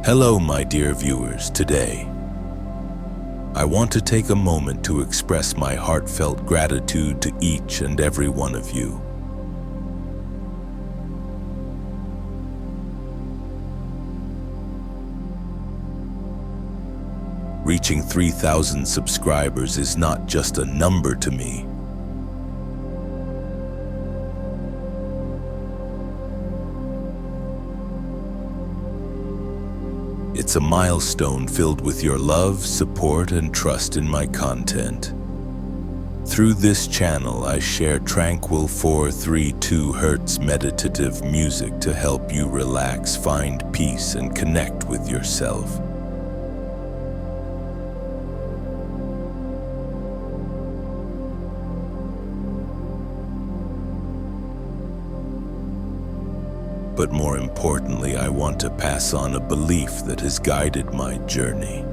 Hello, my dear viewers. Today, I want to take a moment to express my heartfelt gratitude to each and every one of you. Reaching 3,000 subscribers is not just a number to me. It's a milestone filled with your love, support, and trust in my content. Through this channel, I share tranquil 432 Hz meditative music to help you relax, find peace, and connect with yourself. But more importantly, I want to pass on a belief that has guided my journey.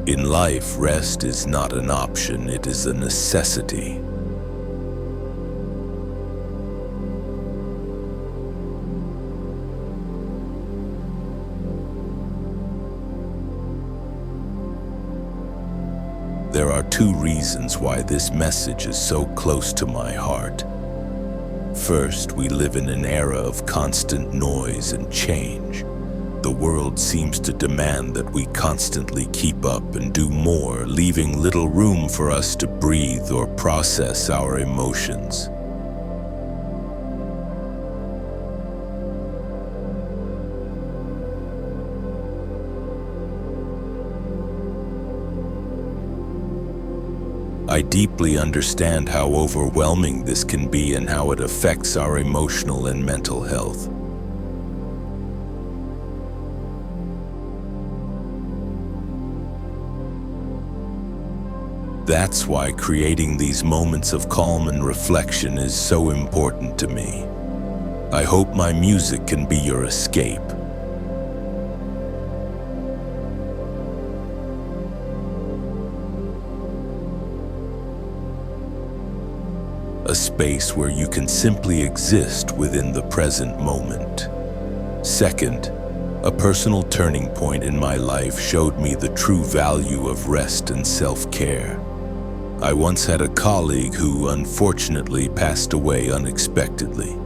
In life, rest is not an option, it is a necessity. There are two reasons why this message is so close to my heart. First, we live in an era of constant noise and change. The world seems to demand that we constantly keep up and do more, leaving little room for us to breathe or process our emotions. I deeply understand how overwhelming this can be and how it affects our emotional and mental health. That's why creating these moments of calm and reflection is so important to me. I hope my music can be your escape. A space where you can simply exist within the present moment. Second, a personal turning point in my life showed me the true value of rest and self-care. I once had a colleague who unfortunately passed away unexpectedly.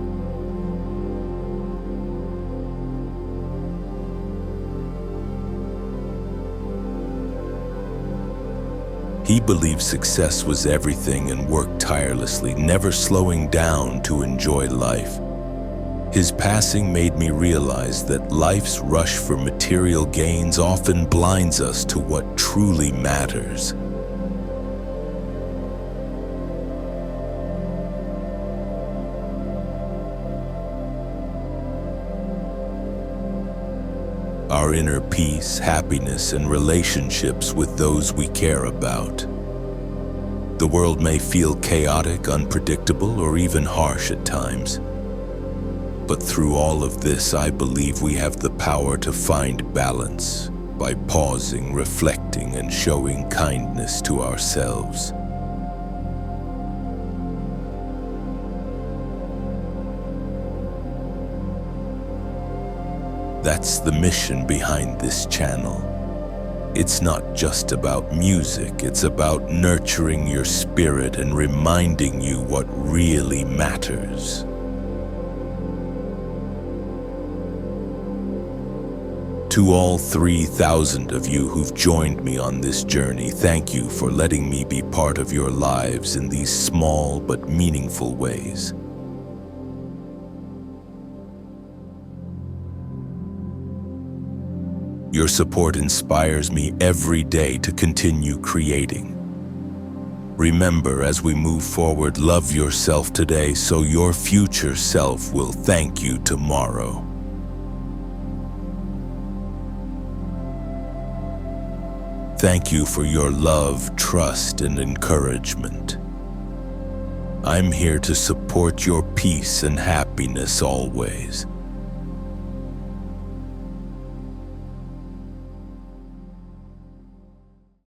He believed success was everything and worked tirelessly, never slowing down to enjoy life. His passing made me realize that life's rush for material gains often blinds us to what truly matters. Our inner peace, happiness, and relationships with those we care about. The world may feel chaotic, unpredictable, or even harsh at times. But through all of this, I believe we have the power to find balance by pausing, reflecting, and showing kindness to ourselves. That's the mission behind this channel. It's not just about music, it's about nurturing your spirit and reminding you what really matters. To all 3,000 of you who've joined me on this journey, thank you for letting me be part of your lives in these small but meaningful ways. Your support inspires me every day to continue creating. Remember, as we move forward, love yourself today so your future self will thank you tomorrow. Thank you for your love, trust, and encouragement. I'm here to support your peace and happiness always.